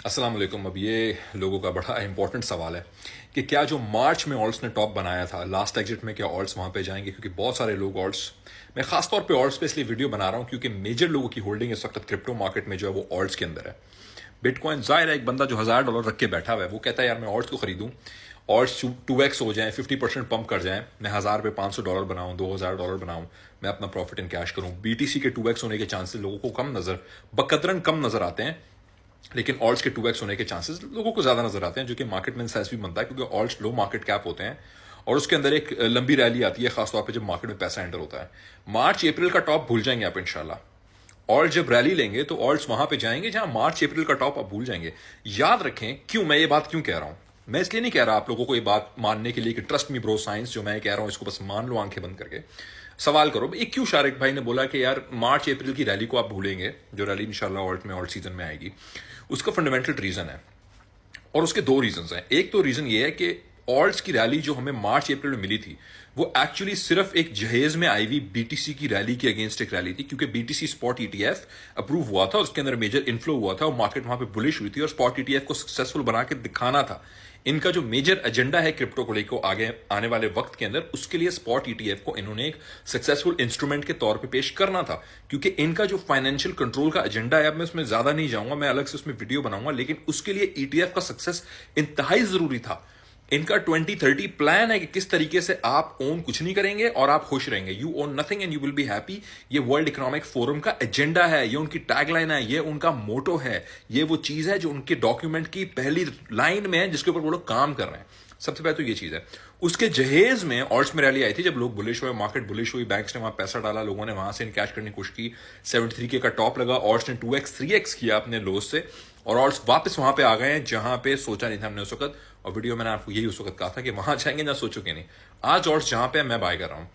अस्सलाम वालेकुम। अब ये लोगों का बड़ा इंपॉर्टेंट सवाल है कि क्या जो मार्च में ऑल्ट्स ने टॉप बनाया था लास्ट एग्जिट में, क्या ऑल्ट्स वहां पे जाएंगे? क्योंकि बहुत सारे लोग ऑल्ट्स, मैं खासतौर पे ऑल्ट्स पे इसलिए वीडियो बना रहा हूं क्योंकि मेजर लोगों की होल्डिंग इस वक्त क्रिप्टो मार्केट में जो है वो ऑल्ट्स के अंदर है। बिटकॉइन जाहिर है, एक बंदा जो $1000 रख के बैठा हुआ है वो कहता है यार मैं ऑल्ट्स को खरीदूं, ऑल्ट्स 2x हो जाए, 50% पंप कर जाए, मैं 1000 पे $500 बनाऊं, $2000 बनाऊं, मैं अपना प्रॉफिट इन कैश करूं। बीटीसी के 2x होने के चांसेस लोगों को कम नजर, बकदरन कम नजर आते हैं, लेकिन ऑल्ट्स के 2x होने के चांसेस लोगों को ज्यादा नजर आते हैं, जो कि मार्केट में सेंस भी बनता है क्योंकि ऑल्ट्स लो मार्केट कैप होते हैं और उसके अंदर एक लंबी रैली आती है, खासतौर पे जब मार्केट में पैसा एंटर होता है। मार्च अप्रैल का टॉप भूल जाएंगे आप इंशाल्लाह। ऑल्ट जब रैली लेंगे तो ऑल्ट्स वहां पे जाएंगे जहां मार्च अप्रैल का टॉप आप भूल जाएंगे। याद रखें, क्यों मैं ये बात क्यों कह रहा हूं? मैं इसलिए नहीं कह रहा आप लोगों को ये बात मानने के लिए कि ट्रस्ट मी ब्रो साइंस, जो मैं कह रहा हूं इसको बस मान लो आंखें बंद करके। सवाल करो ये क्यों शारिक भाई ने बोला कि यार मार्च अप्रैल की रैली को आप भूलेंगे, जो रैली इंशाल्लाह ऑल्ट में ऑल्ट सीजन में आएगी। उसका फंडामेंटल रीजन है और उसके दो रीजन हैं। एक तो रीजन ये है कि ऑल्ट्स की रैली जो हमें मार्च अप्रैल में मिली थी वो एक्चुअली सिर्फ एक जहेज में आई हुई बीटीसी की रैली के अगेंस्ट एक रैली थी, क्योंकि बीटीसी स्पॉट ईटीएफ अप्रूव हुआ था, उसके अंदर मेजर इनफ्लो हुआ था और मार्केट वहां पे बुलिश हुई थी और स्पॉट ईटीएफ को सक्सेसफुल बना के दिखाना था। इनका जो मेजर एजेंडा है क्रिप्टो को लेकर आगे आने वाले वक्त के अंदर, उसके लिए स्पॉट ईटीएफ को इन्होंने एक सक्सेसफुल इंस्ट्रूमेंट के तौर पे पेश करना था, क्योंकि इनका जो फाइनेंशियल कंट्रोल का एजेंडा है, अब मैं उसमें ज्यादा नहीं जाऊंगा, मैं अलग से उसमें वीडियो बनाऊंगा, लेकिन उसके लिए ईटीएफ का सक्सेस इंतहाई जरूरी था। इनका 2030 प्लान है कि किस तरीके से आप ओन कुछ नहीं करेंगे और आप खुश रहेंगे, you own nothing and you will be happy. ये वर्ल्ड इकोनॉमिक फोरम का एजेंडा है, ये उनकी टैगलाइन है, ये उनका मोटो है, ये वो चीज है जो उनके डॉक्यूमेंट की पहली लाइन में है, जिसके ऊपर वो लोग काम कर रहे हैं। सबसे पहले तो ये चीज है। उसके जहेज में ऑल्ट्स में रैली आई थी, जब लोग बुलिश हुए, मार्केट बुलिश हुई, बैंक्स ने वहां पैसा डाला, लोगों ने वहां से इनकैश करने की कोशिश की, 73K का टॉप लगा, ऑल्ट्स ने 2x 3x किया अपने लोज से और ऑल्ट्स वापस वहां पे आ गए हैं जहां पे सोचा नहीं था हमने उस वक्त। और वीडियो मैंने आपको यही उस वक्त कहा था कि वहां जाएंगे ना, सोचोगे नहीं। आज ऑल्ट्स जहां पे मैं बाय कर रहा हूं।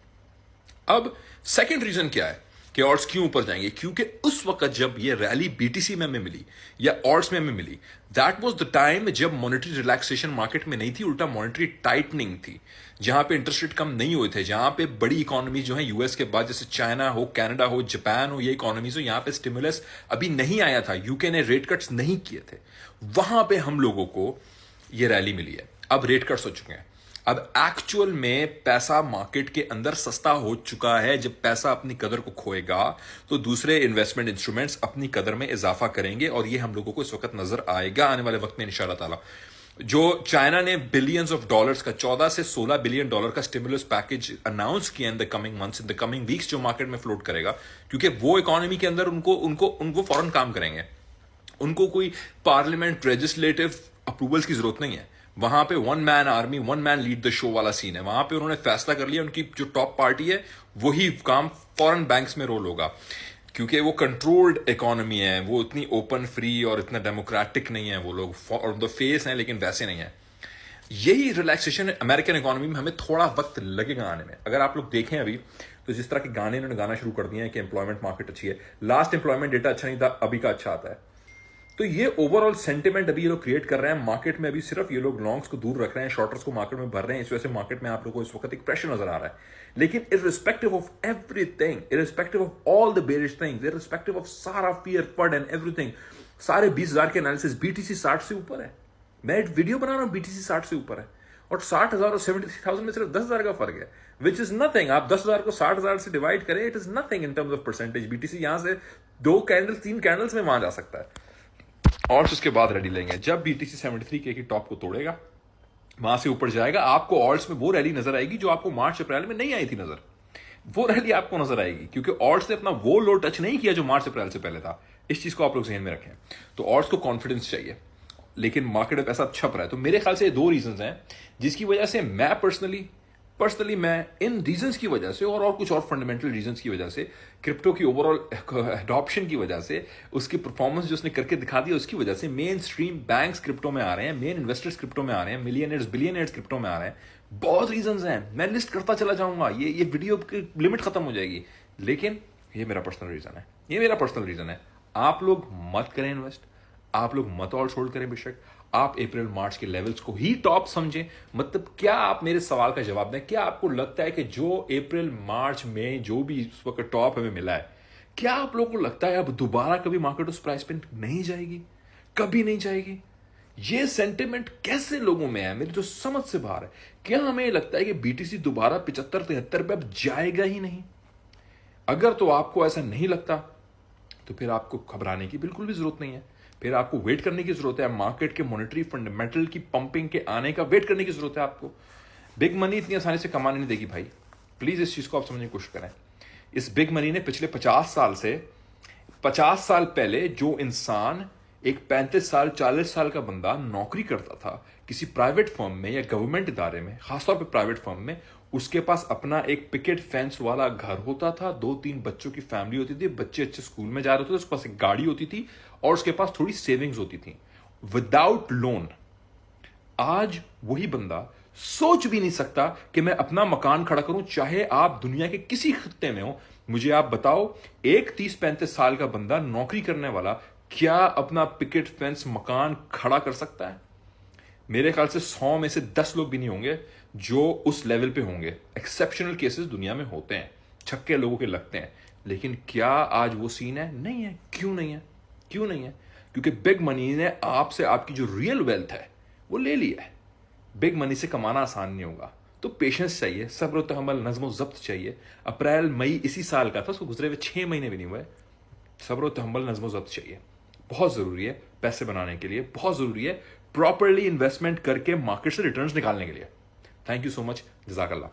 अब सेकंड रीजन क्या है कि ऑल्ट्स क्यों ऊपर जाएंगे? क्योंकि उस वक्त जब ये रैली बीटीसी में मिली या ऑल्ट्स में मिली, दैट वाज द टाइम जब मॉनेटरी रिलैक्सेशन मार्केट में नहीं थी, उल्टा मॉनेटरी टाइटनिंग थी, जहां पे इंटरेस्ट रेट कम नहीं हुए थे, जहां पे बड़ी इकोनॉमी जो है यूएस के बाद, जैसे चाइना हो, कनाडा हो, जापान हो, ये इकोनॉमीज हो, यहां पे स्टिमुलस अभी नहीं आया था, यूके ने रेट कट्स नहीं किए थे, वहां पे हम लोगों को ये रैली मिली है। अब रेट कट्स हो चुके हैं, अब एक्चुअल में पैसा मार्केट के अंदर सस्ता हो चुका है। जब पैसा अपनी कदर को खोएगा तो दूसरे इन्वेस्टमेंट इंस्ट्रूमेंट्स अपनी कदर में इजाफा करेंगे और ये हम लोगों को इस वक्त नजर आएगा आने वाले वक्त में इंशाअल्लाह ताला। जो चाइना ने बिलियंस ऑफ डॉलर्स का, 14 से 16 बिलियन डॉलर का स्टिमुलस पैकेज अनाउंस किया in the coming months, in the coming weeks, जो मार्केट में फ्लोट करेगा, क्योंकि वो इकोनॉमी के अंदर उनको उनको उनको फौरन काम करेंगे। उनको कोई पार्लियामेंट लेजिस्लेटिव अप्रूवल्स की जरूरत नहीं है। वहां पे one man army, one man lead the show वाला सीन है। वहां पे उन्होंने फैसला कर लिया, उनकी जो टॉप पार्टी है वही काम फॉरेन बैंक्स में रोल होगा, क्योंकि वो कंट्रोल्ड इकोनॉमी है, वो इतनी ओपन फ्री और इतना डेमोक्रेटिक नहीं है। वो लोग ऑन द फेस हैं लेकिन वैसे नहीं है। यही रिलैक्सेशन अमेरिकन इकोनॉमी में हमें थोड़ा वक्त लगेगा आने में। अगर आप लोग देखें अभी तो जिस तरह के गाने इन्होंने गाना शुरू कर दिए हैं कि एम्प्लॉयमेंट मार्केट अच्छी है, लास्ट एम्प्लॉयमेंट डेटा अच्छा नहीं था, अभी का अच्छा आता है, तो ये ओवरऑल सेंटिमेंट अभी ये लोग क्रिएट कर रहे हैं मार्केट में। अभी सिर्फ ये लोग लॉन्ग्स को दूर रख रहे हैं, शॉर्टर्स को मार्केट में भर रहे हैं, इस वजह से मार्केट में आप लोगों को इस वक्त एक प्रेशर नजर आ रहा है। लेकिन irrespective of everything, irrespective of all the bearish things, irrespective of सारा फियर फड एंड एवरीथिंग, सारे 20,000 के एनालिसिस, बीटीसी 60 से ऊपर है। मैं एक वीडियो बना रहा हूं, बीटीसी 60 से ऊपर है और 60,000 और 73,000 में सिर्फ 10,000 का फर्क है, विच इज नथिंग। आप 10,000 को 60,000 से डिवाइड करें, it is nothing in terms of percentage. BTC यहां से 3 कैंडल्स में वहां जा सकता है और उसके बाद रैली लेंगे। जब बीटीसी 73K की टॉप को तोड़ेगा, वहां से ऊपर जाएगा, आपको ऑल्ट्स में वो रैली नजर आएगी जो आपको मार्च अप्रैल में नहीं आई थी नजर। वो रैली आपको नजर आएगी क्योंकि ऑल्ट्स ने अपना वो लो टच नहीं किया जो मार्च अप्रैल से पहले था। इस चीज को आप लोग ज़हन में रखें। तो ऑल्ट्स को कॉन्फिडेंस चाहिए, लेकिन मार्केट में पैसा छप रहा है। तो मेरे ख्याल से ये दो रीजन हैं जिसकी वजह से मैं पर्सनली मैं इन रीजंस की वजह से और कुछ और फंडामेंटल रीजंस की वजह से, क्रिप्टो की ओवरऑल अडॉप्शन की वजह से, उसकी परफॉर्मेंस जो उसने करके दिखा दिया उसकी वजह से, मेन स्ट्रीम बैंक्स क्रिप्टो में आ रहे हैं, मेन इन्वेस्टर्स क्रिप्टो में आ रहे हैं, मिलियनर्स बिलियनर्स क्रिप्टो में आ रहे हैं। बहुत रीजंस हैं, मैं लिस्ट करता चला जाऊंगा, ये वीडियो की लिमिट खत्म हो जाएगी, लेकिन ये मेरा पर्सनल रीजन है, ये मेरा पर्सनल रीजन है। आप लोग मत करें इन्वेस्ट, आप लोग मत ऑल्ट होल्ड करें, बेशक आप अप्रैल मार्च के लेवल्स को ही टॉप समझें। मतलब क्या आप मेरे सवाल का जवाब दें, क्या आपको लगता है कि जो अप्रैल मार्च में जो भी इस वक्त टॉप हमें मिला है, क्या आप लोगों को लगता है अब दोबारा कभी मार्केट उस प्राइस पे नहीं जाएगी? कभी नहीं जाएगी। ये सेंटिमेंट कैसे लोगों में है, मेरी तो समझ से बाहर है। क्या हमें लगता है कि बीटीसी दोबारा 75-73 पे अब जाएगा ही नहीं? अगर तो आपको ऐसा नहीं लगता तो फिर आपको घबराने की बिल्कुल भी जरूरत नहीं है। फिर आपको वेट करने की जरूरत है, मार्केट के मॉनेटरी फंडामेंटल की पंपिंग के आने का वेट करने की जरूरत है आपको। बिग मनी इतनी आसानी से कमाने नहीं देगी भाई, प्लीज इस चीज को आप समझने की कोशिश करें। इस बिग मनी ने पिछले 50 साल पहले जो इंसान एक 35 साल 40 साल का बंदा नौकरी करता था किसी प्राइवेट फर्म में या गवर्नमेंट इदारे में, खासतौर पे प्राइवेट फर्म में, उसके पास अपना एक पिकेट फेंस वाला घर होता था, 2-3 बच्चों की फैमिली होती थी, बच्चे अच्छे स्कूल में जा रहे थे, उसके पास एक गाड़ी होती थी और उसके पास थोड़ी सेविंग्स होती थी विदाउट लोन। आज वही बंदा सोच भी नहीं सकता कि मैं अपना मकान खड़ा करूं, चाहे आप दुनिया के किसी खित्ते में हो। मुझे आप बताओ, एक 30-35 साल का बंदा नौकरी करने वाला क्या अपना पिकेट फेंस मकान खड़ा कर सकता है? मेरे ख्याल से 100 में से 10 लोग भी नहीं होंगे जो उस लेवल पे होंगे। एक्सेप्शनल केसेस दुनिया में होते हैं, छक्के लोगों के लगते हैं, लेकिन क्या आज वो सीन है? नहीं है। क्यों नहीं है? क्यों नहीं है? क्योंकि बिग मनी ने आपसे आपकी जो रियल वेल्थ है वो ले ली है। बिग मनी से कमाना आसान नहीं होगा, तो पेशेंस चाहिए, सब्र तहम्मुल, नज़्म ज़ब्त चाहिए। अप्रैल मई इसी साल का था, उसको गुजरे हुए 6 महीने भी नहीं हुए। सब्र तहम्मुल, नज़्म ज़ब्त चाहिए, बहुत जरूरी है पैसे बनाने के लिए, बहुत जरूरी है प्रॉपरली इन्वेस्टमेंट करके मार्केट से रिटर्न्स निकालने के लिए। थैंक यू सो मच, जज़ाकल्लाह।